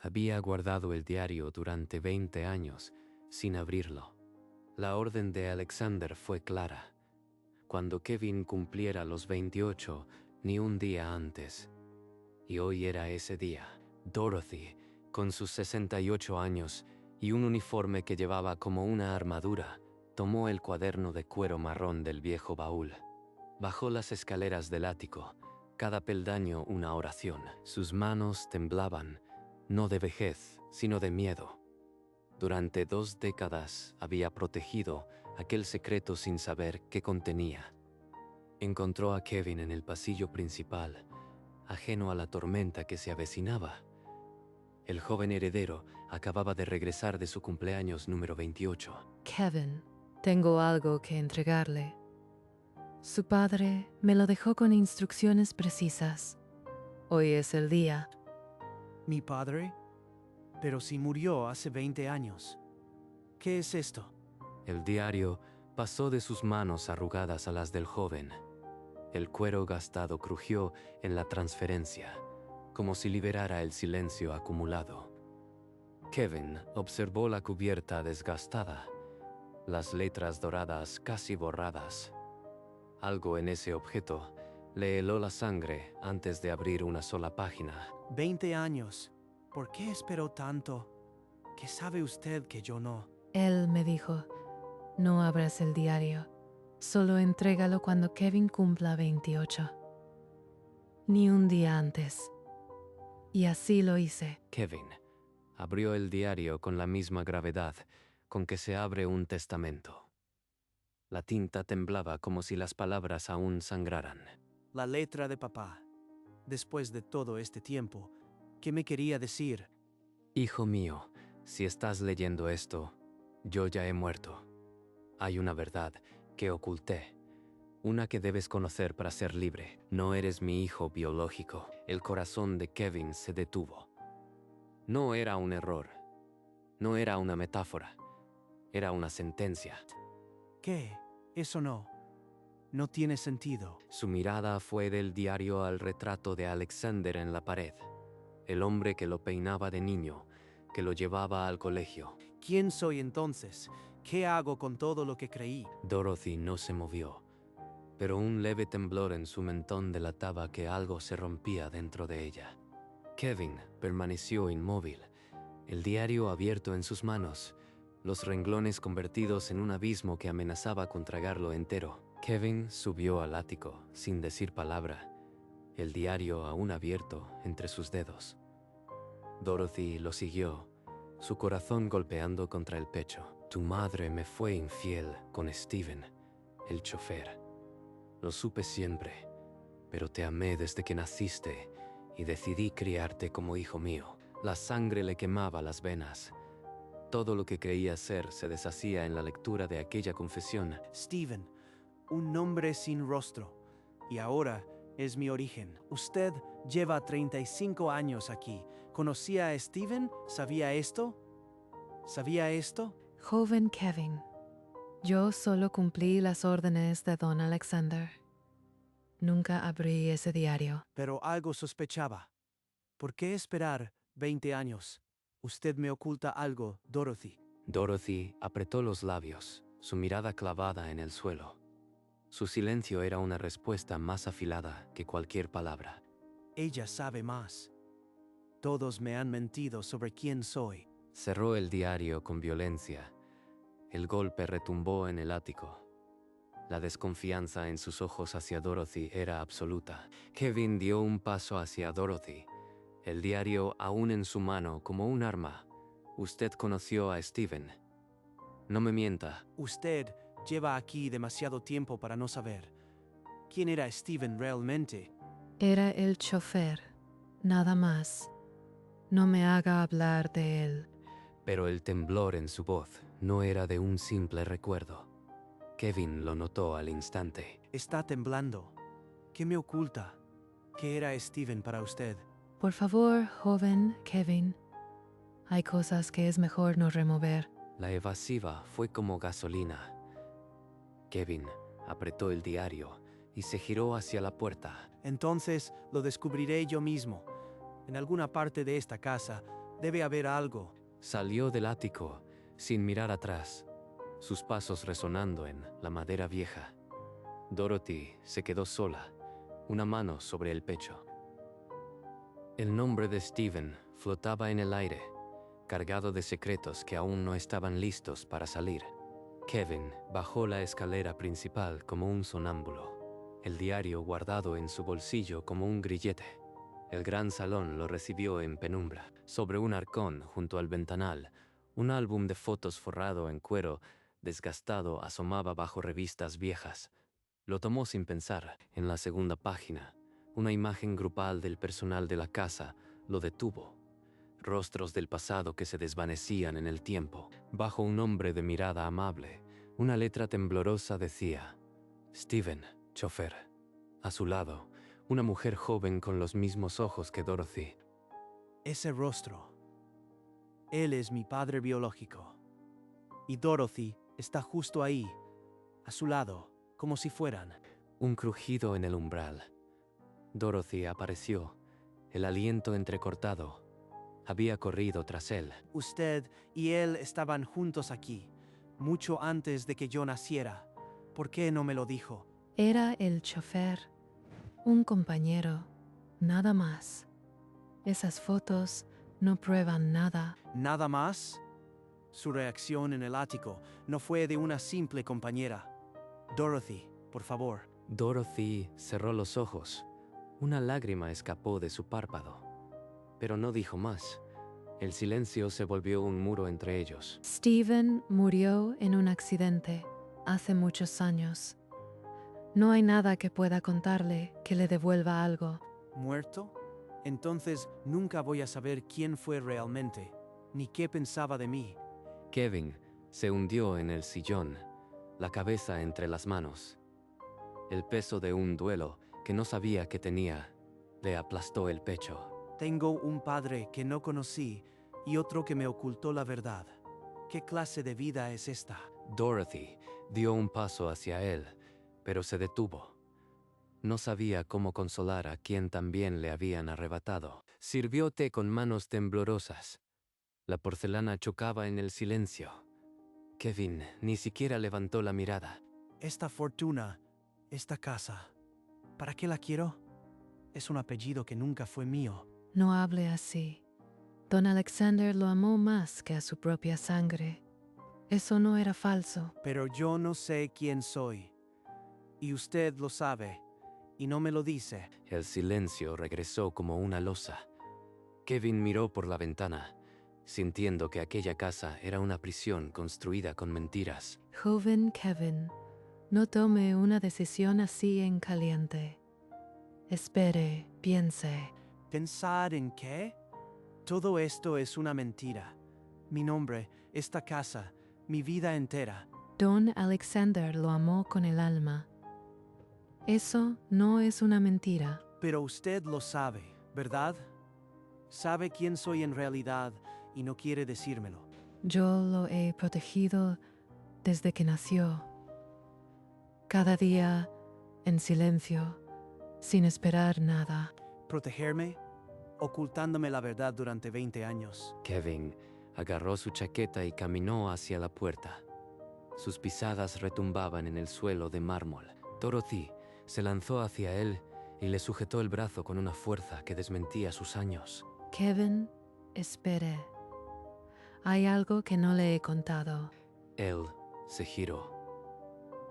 Había guardado el diario durante 20 años sin abrirlo. La orden de Alexander fue clara. Cuando Kevin cumpliera los 28, ni un día antes. Y hoy era ese día. Dorothy, con sus 68 años y un uniforme que llevaba como una armadura, tomó el cuaderno de cuero marrón del viejo baúl. Bajó las escaleras del ático, cada peldaño una oración. Sus manos temblaban, no de vejez, sino de miedo. Durante 2 décadas había protegido aquel secreto sin saber qué contenía. Encontró a Kevin en el pasillo principal, ajeno a la tormenta que se avecinaba. El joven heredero acababa de regresar de su cumpleaños número 28. Kevin, tengo algo que entregarle. Su padre me lo dejó con instrucciones precisas. Hoy es el día. ¿Mi padre? Pero si murió hace 20 años. ¿Qué es esto? El diario pasó de sus manos arrugadas a las del joven. El cuero gastado crujió en la transferencia, como si liberara el silencio acumulado. Kevin observó la cubierta desgastada, las letras doradas casi borradas. Algo en ese objeto le heló la sangre antes de abrir una sola página. 20 años. ¿Por qué esperó tanto? ¿Qué sabe usted que yo no? Él me dijo, no abras el diario, solo entrégalo cuando Kevin cumpla 28. Ni un día antes. Y así lo hice. Kevin abrió el diario con la misma gravedad con que se abre un testamento. La tinta temblaba como si las palabras aún sangraran. La letra de papá. Después de todo este tiempo, ¿qué me quería decir? Hijo mío, si estás leyendo esto, yo ya he muerto. Hay una verdad que oculté, una que debes conocer para ser libre. No eres mi hijo biológico. El corazón de Kevin se detuvo. No era un error, no era una metáfora, era una sentencia. ¿Qué? Eso no. No tiene sentido. Su mirada fue del diario al retrato de Alexander en la pared, el hombre que lo peinaba de niño, que lo llevaba al colegio. ¿Quién soy entonces? ¿Qué hago con todo lo que creí? Dorothy no se movió, pero un leve temblor en su mentón delataba que algo se rompía dentro de ella. Kevin permaneció inmóvil, el diario abierto en sus manos, los renglones convertidos en un abismo que amenazaba con tragarlo entero. Kevin subió al ático, sin decir palabra, el diario aún abierto entre sus dedos. Dorothy lo siguió, su corazón golpeando contra el pecho. Tu madre me fue infiel con Steven, el chofer. Lo supe siempre, pero te amé desde que naciste y decidí criarte como hijo mío. La sangre le quemaba las venas. Todo lo que creía ser se deshacía en la lectura de aquella confesión. Steven, un nombre sin rostro. Y ahora es mi origen. Usted lleva 35 años aquí. ¿Conocía a Steven? ¿Sabía esto? ¿Sabía esto? Joven Kevin, yo solo cumplí las órdenes de don Alexander. Nunca abrí ese diario. Pero algo sospechaba. ¿Por qué esperar 20 años? Usted me oculta algo, Dorothy. Dorothy apretó los labios, su mirada clavada en el suelo. Su silencio era una respuesta más afilada que cualquier palabra. Ella sabe más. Todos me han mentido sobre quién soy. Cerró el diario con violencia. El golpe retumbó en el ático. La desconfianza en sus ojos hacia Dorothy era absoluta. Kevin dio un paso hacia Dorothy, el diario aún en su mano como un arma. Usted conoció a Steven. No me mienta. Usted lleva aquí demasiado tiempo para no saber. ¿Quién era Steven realmente? Era el chofer, nada más. No me haga hablar de él. Pero el temblor en su voz no era de un simple recuerdo. Kevin lo notó al instante. Está temblando. ¿Qué me oculta? ¿Qué era Steven para usted? Por favor, joven Kevin. Hay cosas que es mejor no remover. La evasiva fue como gasolina. Kevin apretó el diario y se giró hacia la puerta. Entonces lo descubriré yo mismo. En alguna parte de esta casa Debe haber algo. Salió del ático, sin mirar atrás, sus pasos resonando en la madera vieja. Dorothy se quedó sola, una mano sobre el pecho. El nombre de Steven flotaba en el aire, cargado de secretos que aún no estaban listos para salir. Kevin bajó la escalera principal como un sonámbulo, el diario guardado en su bolsillo como un grillete. El gran salón lo recibió en penumbra. Sobre un arcón junto al ventanal, un álbum de fotos forrado en cuero desgastado asomaba bajo revistas viejas. Lo tomó sin pensar. En la segunda página, una imagen grupal del personal de la casa lo detuvo. Rostros del pasado que se desvanecían en el tiempo. Bajo un hombre de mirada amable, una letra temblorosa decía: Steven, chofer. A su lado, una mujer joven con los mismos ojos que Dorothy. Ese rostro. Él es mi padre biológico. Y Dorothy está justo ahí, a su lado, como si fueran. Un crujido en el umbral. Dorothy apareció, el aliento entrecortado. Había corrido tras él. Usted y él estaban juntos aquí, mucho antes de que yo naciera. ¿Por qué no me lo dijo? Era el chofer, un compañero, nada más. Esas fotos no prueban nada. ¿Nada más? Su reacción en el ático no fue de una simple compañera. Dorothy, por favor. Dorothy cerró los ojos. Una lágrima escapó de su párpado, pero no dijo más. El silencio se volvió un muro entre ellos. Steven murió en un accidente hace muchos años. No hay nada que pueda contarle que le devuelva algo. ¿Muerto? Entonces nunca voy a saber quién fue realmente, ni qué pensaba de mí. Kevin se hundió en el sillón, la cabeza entre las manos. El peso de un duelo que no sabía que tenía le aplastó el pecho. Tengo un padre que no conocí y otro que me ocultó la verdad. ¿Qué clase de vida es esta? Dorothy dio un paso hacia él, pero se detuvo. No sabía cómo consolar a quien también le habían arrebatado. Sirvió té con manos temblorosas. La porcelana chocaba en el silencio. Kevin ni siquiera levantó la mirada. Esta fortuna, esta casa, ¿para qué la quiero? Es un apellido que nunca fue mío. No hable así. Don Alexander lo amó más que a su propia sangre. Eso no era falso. Pero yo no sé quién soy. Y usted lo sabe, y no me lo dice. El silencio regresó como una losa. Kevin miró por la ventana, sintiendo que aquella casa era una prisión construida con mentiras. Joven Kevin, no tome una decisión así en caliente. Espere, piense. ¿Pensar en qué? Todo esto es una mentira. Mi nombre, esta casa, mi vida entera. Don Alexander lo amó con el alma. Eso no es una mentira. Pero usted lo sabe, ¿verdad? Sabe quién soy en realidad y no quiere decírmelo. Yo lo he protegido desde que nació. Cada día, en silencio, sin esperar nada. ¿Protegerme? Ocultándome la verdad durante 20 años. Kevin agarró su chaqueta y caminó hacia la puerta. Sus pisadas retumbaban en el suelo de mármol. Dorothy se lanzó hacia él y le sujetó el brazo con una fuerza que desmentía sus años. Kevin, espere. Hay algo que no le he contado. Él se giró.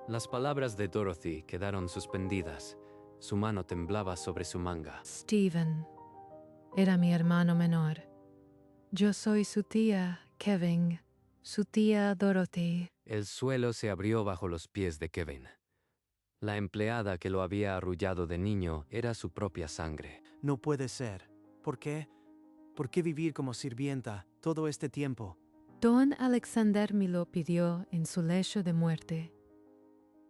Las palabras de Dorothy quedaron suspendidas. Su mano temblaba sobre su manga. Steven era mi hermano menor. Yo soy su tía, Kevin, su tía Dorothy. El suelo se abrió bajo los pies de Kevin. La empleada que lo había arrullado de niño era su propia sangre. No puede ser. ¿Por qué? ¿Por qué vivir como sirvienta todo este tiempo? Don Alexander me lo pidió en su lecho de muerte.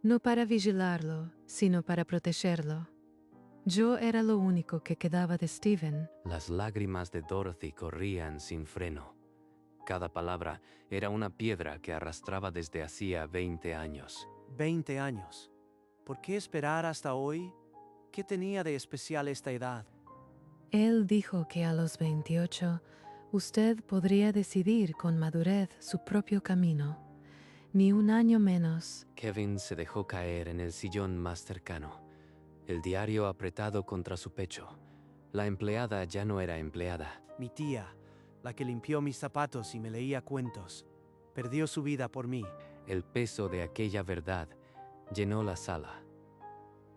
No para vigilarlo, sino para protegerlo. Yo era lo único que quedaba de Steven. Las lágrimas de Dorothy corrían sin freno. Cada palabra era una piedra que arrastraba desde hacía 20 años. 20 años. ¿Por qué esperar hasta hoy? ¿Qué tenía de especial esta edad? Él dijo que a los 28 Usted podría decidir con madurez su propio camino, ni un año menos. Kevin se dejó caer en el sillón más cercano, el diario apretado contra su pecho. La empleada ya no era empleada. Mi tía, la que limpió mis zapatos y me leía cuentos, perdió su vida por mí. El peso de aquella verdad llenó la sala.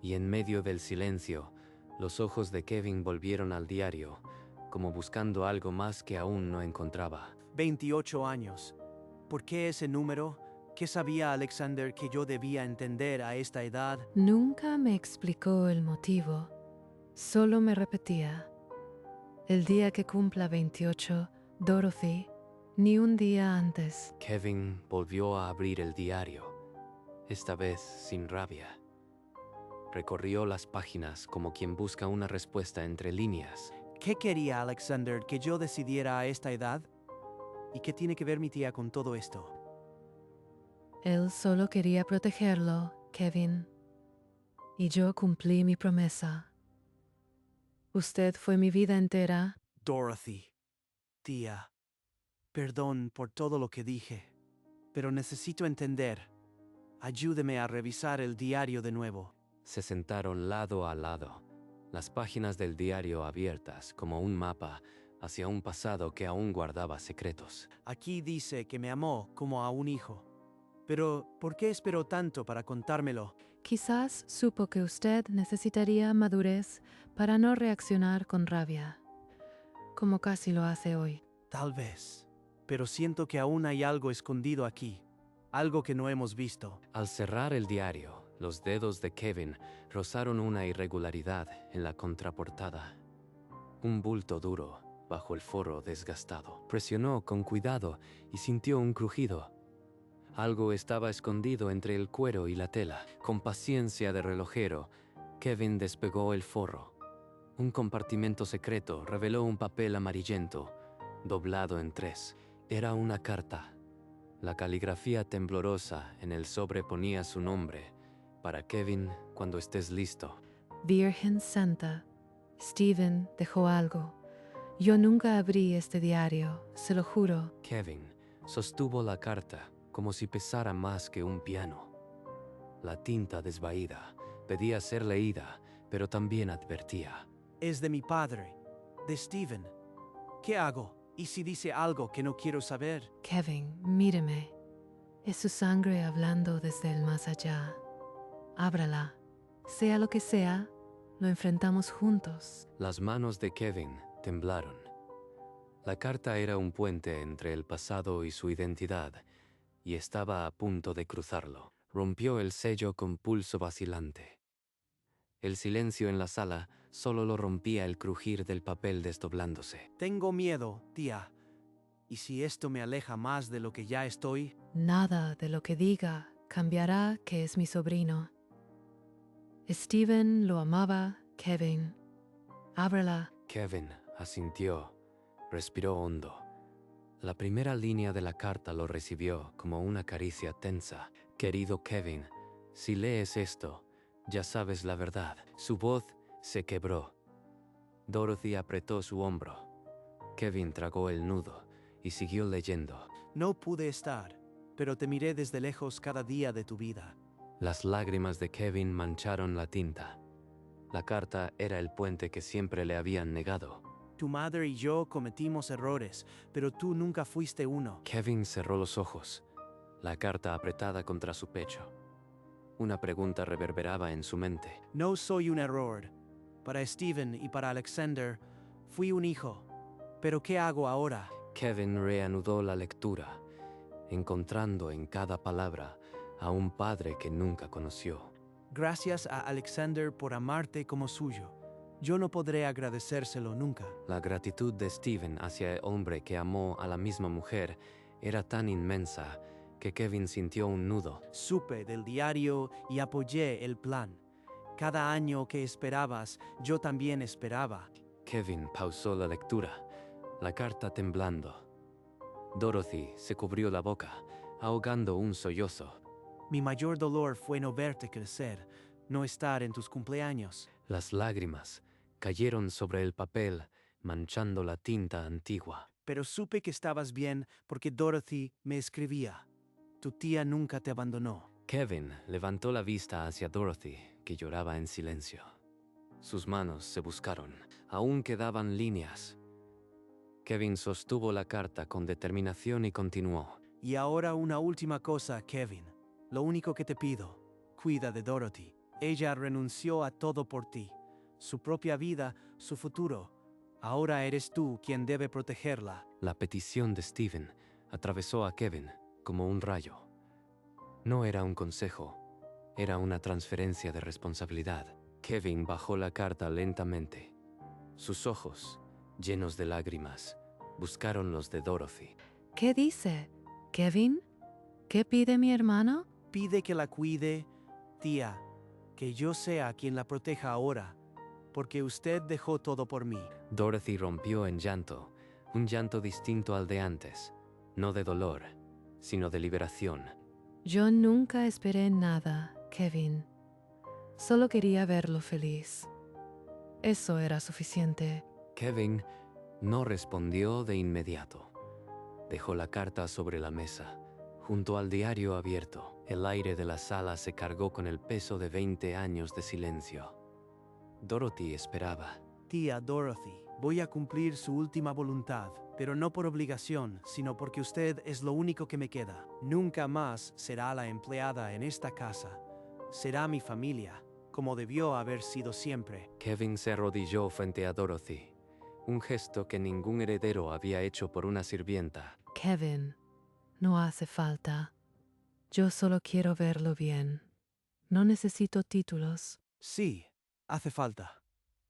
Y en medio del silencio, los ojos de Kevin volvieron al diario, como buscando algo más que aún no encontraba. 28 años. ¿Por qué ese número? ¿Qué sabía Alexander que yo debía entender a esta edad? Nunca me explicó el motivo, solo me repetía: el día que cumpla 28, Dorothy, ni un día antes. Kevin volvió a abrir el diario, esta vez sin rabia. Recorrió las páginas como quien busca una respuesta entre líneas. ¿Qué quería Alexander que yo decidiera a esta edad? ¿Y qué tiene que ver mi tía con todo esto? Él solo quería protegerlo, Kevin. Y yo cumplí mi promesa. Usted fue mi vida entera. Dorothy, tía, perdón por todo lo que dije, pero necesito entender. Ayúdeme a revisar el diario de nuevo. Se sentaron lado a lado, las páginas del diario abiertas como un mapa hacia un pasado que aún guardaba secretos. Aquí dice que me amó como a un hijo. Pero, ¿por qué esperó tanto para contármelo? Quizás supo que usted necesitaría madurez para no reaccionar con rabia, como casi lo hace hoy. Tal vez. Pero siento que aún hay algo escondido aquí. Algo que no hemos visto. Al cerrar el diario, los dedos de Kevin rozaron una irregularidad en la contraportada. Un bulto duro bajo el forro desgastado. Presionó con cuidado y sintió un crujido. Algo estaba escondido entre el cuero y la tela. Con paciencia de relojero, Kevin despegó el forro. Un compartimento secreto reveló un papel amarillento, doblado en 3. Era una carta. La caligrafía temblorosa en el sobre ponía su nombre: para Kevin, cuando estés listo. Virgen Santa, Steven dejó algo. Yo nunca abrí este diario, se lo juro. Kevin sostuvo la carta como si pesara más que un piano. La tinta desvaída pedía ser leída, pero también advertía. Es de mi padre, de Steven. ¿Qué hago? ¿Y si dice algo que no quiero saber? Kevin, míreme. Es su sangre hablando desde el más allá. Ábrala. Sea lo que sea, lo enfrentamos juntos. Las manos de Kevin temblaron. La carta era un puente entre el pasado y su identidad, y estaba a punto de cruzarlo. Rompió el sello con pulso vacilante. El silencio en la sala solo lo rompía el crujir del papel desdoblándose. Tengo miedo, tía. ¿Y si esto me aleja más de lo que ya estoy? Nada de lo que diga cambiará que es mi sobrino. Steven lo amaba, Kevin. Ábrela. Kevin asintió, respiró hondo. La primera línea de la carta lo recibió como una caricia tensa. Querido Kevin, si lees esto, ya sabes la verdad. Su voz se quebró. Dorothy apretó su hombro. Kevin tragó el nudo y siguió leyendo. No pude estar, pero te miré desde lejos cada día de tu vida. Las lágrimas de Kevin mancharon la tinta. La carta era el puente que siempre le habían negado. Tu madre y yo cometimos errores, pero tú nunca fuiste uno. Kevin cerró los ojos, la carta apretada contra su pecho. Una pregunta reverberaba en su mente. No soy un error. Para Steven y para Alexander, fui un hijo. ¿Pero qué hago ahora? Kevin reanudó la lectura, encontrando en cada palabra a un padre que nunca conoció. Gracias a Alexander por amarte como suyo. Yo no podré agradecérselo nunca. La gratitud de Steven hacia el hombre que amó a la misma mujer era tan inmensa que Kevin sintió un nudo. Supe del diario y apoyé el plan. Cada año que esperabas, yo también esperaba. Kevin pausó la lectura, la carta temblando. Dorothy se cubrió la boca, ahogando un sollozo. Mi mayor dolor fue no verte crecer, no estar en tus cumpleaños. Las lágrimas cayeron sobre el papel, manchando la tinta antigua. pero supe que estabas bien porque Dorothy me escribía. Tu tía nunca te abandonó. Kevin levantó la vista hacia Dorothy, que lloraba en silencio. Sus manos se buscaron. Aún quedaban líneas. Kevin sostuvo la carta con determinación y continuó. Y ahora una última cosa, Kevin. Lo único que te pido, cuida de Dorothy. Ella renunció a todo por ti. Su propia vida, su futuro. Ahora eres tú quien debe protegerla. La petición de Steven atravesó a Kevin como un rayo. No era un consejo, era una transferencia de responsabilidad. Kevin bajó la carta lentamente. Sus ojos, llenos de lágrimas, buscaron los de Dorothy. ¿Qué dice? ¿Kevin? ¿Qué pide mi hermano? Pide que la cuide, tía, que yo sea quien la proteja ahora, porque usted dejó todo por mí. Dorothy rompió en llanto, un llanto distinto al de antes, no de dolor, sino de liberación. Yo nunca esperé nada, Kevin. Solo quería verlo feliz. Eso era suficiente. Kevin no respondió de inmediato. Dejó la carta sobre la mesa, junto al diario abierto. El aire de la sala se cargó con el peso de 20 años de silencio. Dorothy esperaba. Tía Dorothy, voy a cumplir su última voluntad, pero no por obligación, sino porque usted es lo único que me queda. Nunca más será la empleada en esta casa. Será mi familia, como debió haber sido siempre. Kevin se arrodilló frente a Dorothy, un gesto que ningún heredero había hecho por una sirvienta. Kevin, no hace falta. Yo solo quiero verlo bien. No necesito títulos. Sí, hace falta.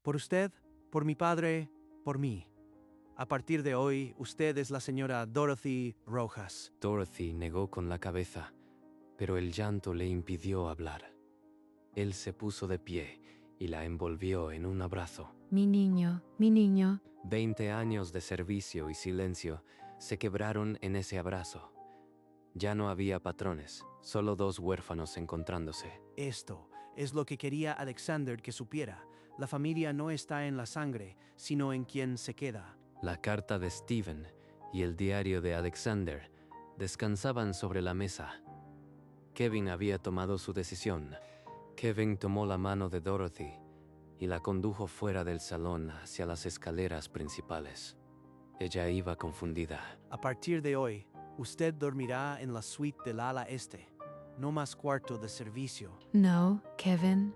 Por usted, por mi padre, por mí. A partir de hoy, usted es la señora Dorothy Rojas. Dorothy negó con la cabeza, pero el llanto le impidió hablar. Él se puso de pie y la envolvió en un abrazo. Mi niño, mi niño. 20 años de servicio y silencio se quebraron en ese abrazo. Ya no había patrones, solo dos huérfanos encontrándose. Esto es lo que quería Alexander que supiera. La familia no está en la sangre, sino en quien se queda. La carta de Steven y el diario de Alexander descansaban sobre la mesa. Kevin había tomado su decisión. Kevin tomó la mano de Dorothy y la condujo fuera del salón hacia las escaleras principales. Ella iba confundida. A partir de hoy, usted dormirá en la suite del ala este. No más cuarto de servicio. No, Kevin.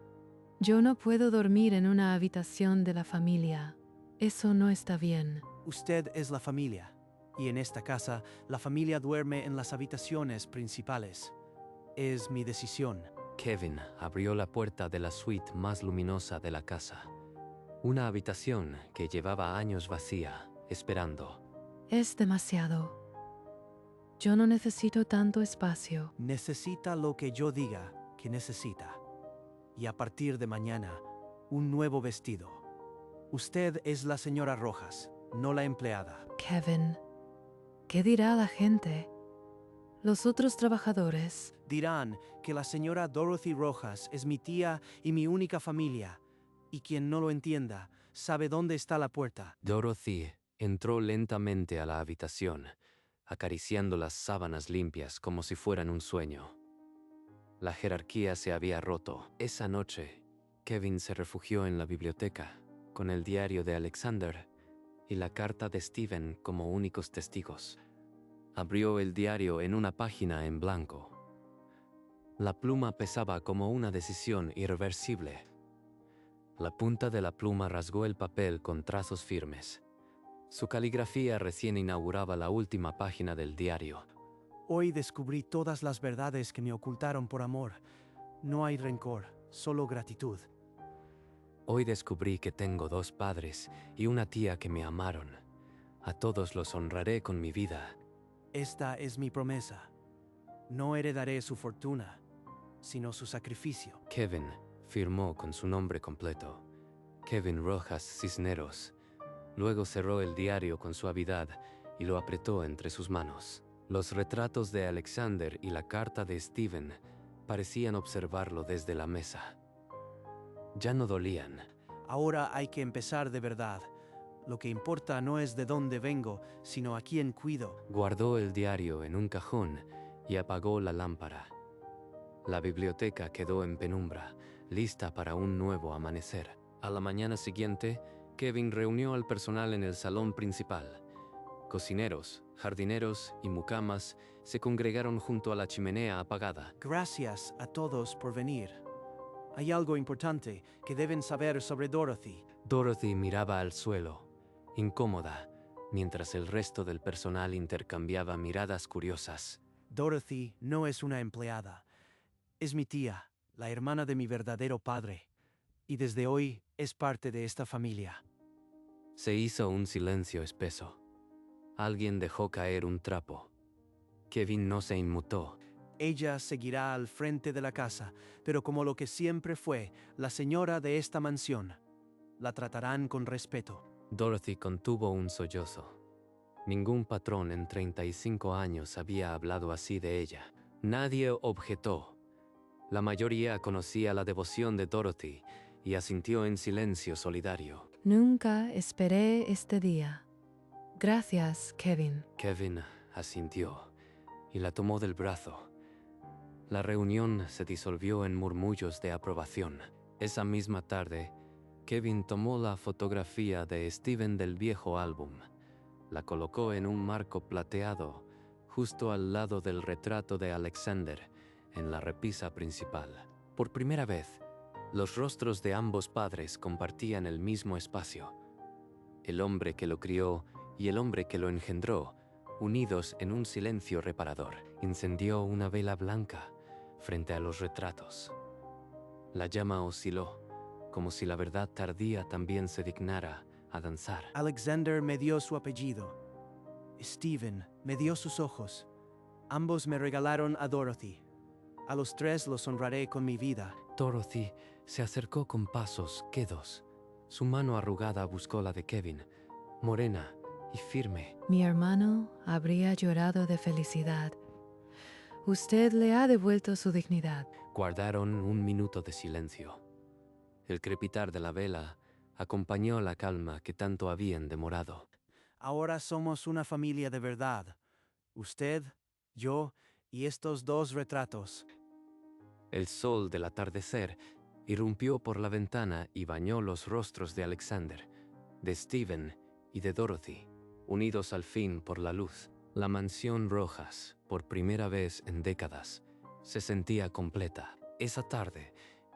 Yo no puedo dormir en una habitación de la familia. Eso no está bien. Usted es la familia, y en esta casa la familia duerme en las habitaciones principales. Es mi decisión. Kevin abrió la puerta de la suite más luminosa de la casa. Una habitación que llevaba años vacía, esperando. Es demasiado. Yo no necesito tanto espacio. Necesita lo que yo diga que necesita. Y a partir de mañana, un nuevo vestido. Usted es la señora Rojas, no la empleada. Kevin, ¿qué dirá la gente? Los otros trabajadores. Dirán que la señora Dorothy Rojas es mi tía y mi única familia, y quien no lo entienda sabe dónde está la puerta. Dorothy entró lentamente a la habitación, acariciando las sábanas limpias como si fueran un sueño. La jerarquía se había roto. Esa noche, Kevin se refugió en la biblioteca, con el diario de Alexander y la carta de Steven como únicos testigos. Abrió el diario en una página en blanco. La pluma pesaba como una decisión irreversible. La punta de la pluma rasgó el papel con trazos firmes. Su caligrafía recién inauguraba la última página del diario. Hoy descubrí todas las verdades que me ocultaron por amor. No hay rencor, solo gratitud. Hoy descubrí que tengo dos padres y una tía que me amaron. A todos los honraré con mi vida. Esta es mi promesa. No heredaré su fortuna, sino su sacrificio. Kevin firmó con su nombre completo, Kevin Rojas Cisneros. Luego cerró el diario con suavidad y lo apretó entre sus manos. Los retratos de Alexander y la carta de Steven parecían observarlo desde la mesa. Ya no dolían. Ahora hay que empezar de verdad. Lo que importa no es de dónde vengo, sino a quién cuido. Guardó el diario en un cajón y apagó la lámpara. La biblioteca quedó en penumbra, lista para un nuevo amanecer. A la mañana siguiente, Kevin reunió al personal en el salón principal. Cocineros, jardineros y mucamas se congregaron junto a la chimenea apagada. Gracias a todos por venir. Hay algo importante que deben saber sobre Dorothy. Dorothy miraba al suelo, incómoda, mientras el resto del personal intercambiaba miradas curiosas. Dorothy no es una empleada. Es mi tía, la hermana de mi verdadero padre. Y desde hoy es parte de esta familia. Se hizo un silencio espeso. Alguien dejó caer un trapo. Kevin no se inmutó. Ella seguirá al frente de la casa, pero como lo que siempre fue, la señora de esta mansión. La tratarán con respeto. Dorothy contuvo un sollozo. Ningún patrón en 35 años había hablado así de ella. Nadie objetó. La mayoría conocía la devoción de Dorothy y asintió en silencio solidario. Nunca esperé este día. Gracias, Kevin. Kevin asintió y la tomó del brazo. La reunión se disolvió en murmullos de aprobación. Esa misma tarde, Kevin tomó la fotografía de Steven del viejo álbum. La colocó en un marco plateado, justo al lado del retrato de Alexander, en la repisa principal. Por primera vez, los rostros de ambos padres compartían el mismo espacio. El hombre que lo crió y el hombre que lo engendró, unidos en un silencio reparador. Encendió una vela blanca frente a los retratos. La llama osciló, como si la verdad tardía también se dignara a danzar. Alexander me dio su apellido. Steven me dio sus ojos. Ambos me regalaron a Dorothy. A los tres los honraré con mi vida. Dorothy se acercó con pasos quedos. Su mano arrugada buscó la de Kevin, morena y firme. Mi hermano habría llorado de felicidad. Usted le ha devuelto su dignidad. Guardaron un minuto de silencio. El crepitar de la vela acompañó la calma que tanto habían demorado. Ahora somos una familia de verdad. Usted, yo y estos dos retratos. El sol del atardecer irrumpió por la ventana y bañó los rostros de Alexander, de Steven y de Dorothy, unidos al fin por la luz. La mansión Rojas, por primera vez en décadas, se sentía completa. Esa tarde,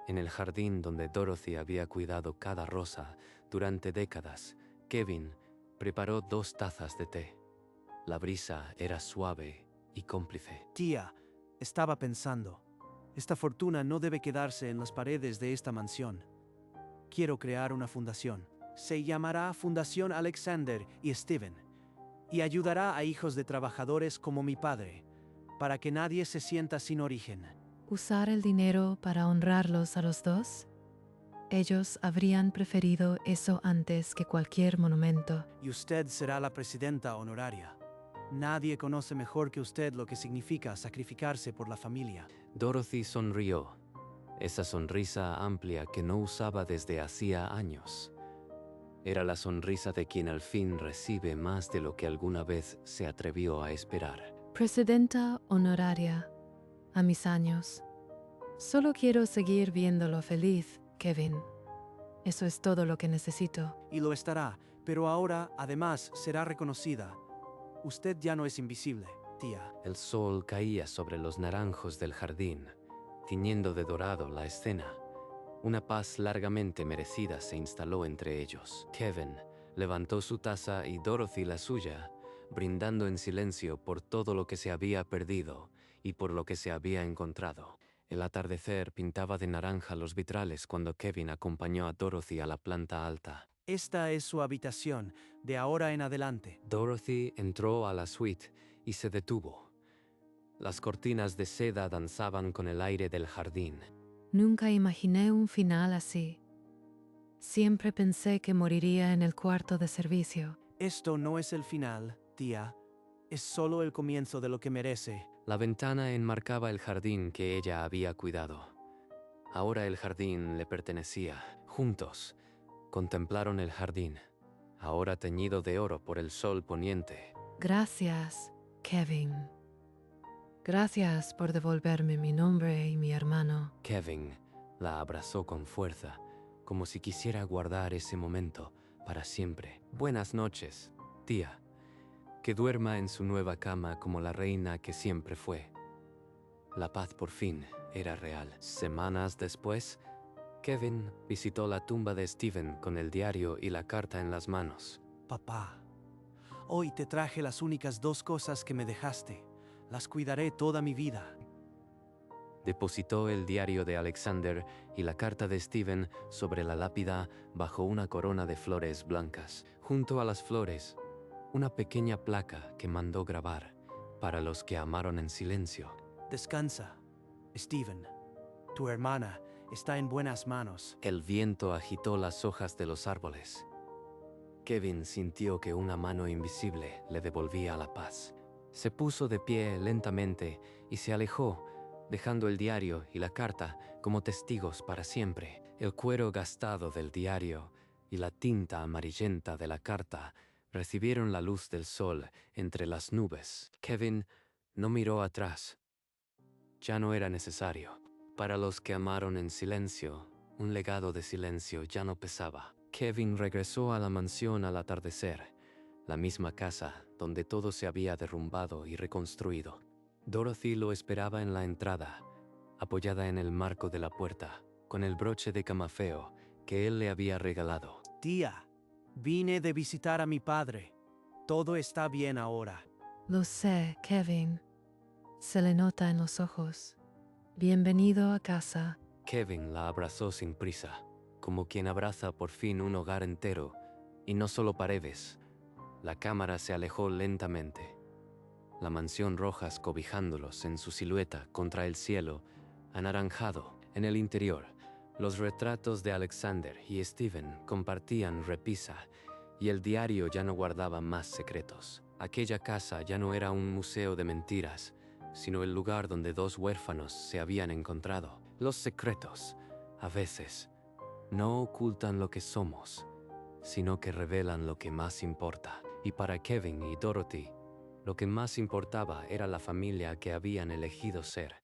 en el jardín donde Dorothy había cuidado cada rosa durante décadas, Kevin preparó 2 tazas de té. La brisa era suave y cómplice. Tía, estaba pensando. Esta fortuna no debe quedarse en las paredes de esta mansión. Quiero crear una fundación. Se llamará Fundación Alexander y Steven, y ayudará a hijos de trabajadores como mi padre, para que nadie se sienta sin origen. ¿Usar el dinero para honrarlos a los dos? Ellos habrían preferido eso antes que cualquier monumento. Y usted será la presidenta honoraria. Nadie conoce mejor que usted lo que significa sacrificarse por la familia. Dorothy sonrió, esa sonrisa amplia que no usaba desde hacía años. Era la sonrisa de quien al fin recibe más de lo que alguna vez se atrevió a esperar. Presidenta honoraria, a mis años. Solo quiero seguir viéndolo feliz, Kevin. Eso es todo lo que necesito. Y lo estará, pero ahora, además, será reconocida. Usted ya no es invisible, tía. El sol caía sobre los naranjos del jardín, tiñendo de dorado la escena. Una paz largamente merecida se instaló entre ellos. Kevin levantó su taza y Dorothy la suya, brindando en silencio por todo lo que se había perdido y por lo que se había encontrado. El atardecer pintaba de naranja los vitrales cuando Kevin acompañó a Dorothy a la planta alta. Esta es su habitación, de ahora en adelante. Dorothy entró a la suite y se detuvo. Las cortinas de seda danzaban con el aire del jardín. Nunca imaginé un final así. Siempre pensé que moriría en el cuarto de servicio. Esto no es el final, tía. Es solo el comienzo de lo que merece. La ventana enmarcaba el jardín que ella había cuidado. Ahora el jardín le pertenecía. Juntos, contemplaron el jardín, ahora teñido de oro por el sol poniente. Gracias, Kevin. Gracias por devolverme mi nombre y mi hermano. Kevin la abrazó con fuerza, como si quisiera guardar ese momento para siempre. Buenas noches, tía. Que duerma en su nueva cama como la reina que siempre fue. La paz por fin era real. Semanas después, Kevin visitó la tumba de Steven con el diario y la carta en las manos. Papá, hoy te traje las únicas 2 cosas que me dejaste. Las cuidaré toda mi vida. Depositó el diario de Alexander y la carta de Steven sobre la lápida bajo una corona de flores blancas. Junto a las flores, una pequeña placa que mandó grabar para los que amaron en silencio. Descansa, Steven. Tu hermana está en buenas manos. El viento agitó las hojas de los árboles. Kevin sintió que una mano invisible le devolvía la paz. Se puso de pie lentamente y se alejó, dejando el diario y la carta como testigos para siempre. El cuero gastado del diario y la tinta amarillenta de la carta recibieron la luz del sol entre las nubes. Kevin no miró atrás. Ya no era necesario. Para los que amaron en silencio, un legado de silencio ya no pesaba. Kevin regresó a la mansión al atardecer, la misma casa donde todo se había derrumbado y reconstruido. Dorothy lo esperaba en la entrada, apoyada en el marco de la puerta, con el broche de camafeo que él le había regalado. Tía, vine de visitar a mi padre. Todo está bien ahora. Lo sé, Kevin. Se le nota en los ojos. Bienvenido a casa. Kevin la abrazó sin prisa, como quien abraza por fin un hogar entero, y no solo paredes. La cámara se alejó lentamente. La mansión Rojas cobijándolos en su silueta contra el cielo, anaranjado. En el interior, los retratos de Alexander y Steven compartían repisa, y el diario ya no guardaba más secretos. Aquella casa ya no era un museo de mentiras, sino el lugar donde 2 huérfanos se habían encontrado. Los secretos, a veces, no ocultan lo que somos, sino que revelan lo que más importa. Y para Kevin y Dorothy, lo que más importaba era la familia que habían elegido ser.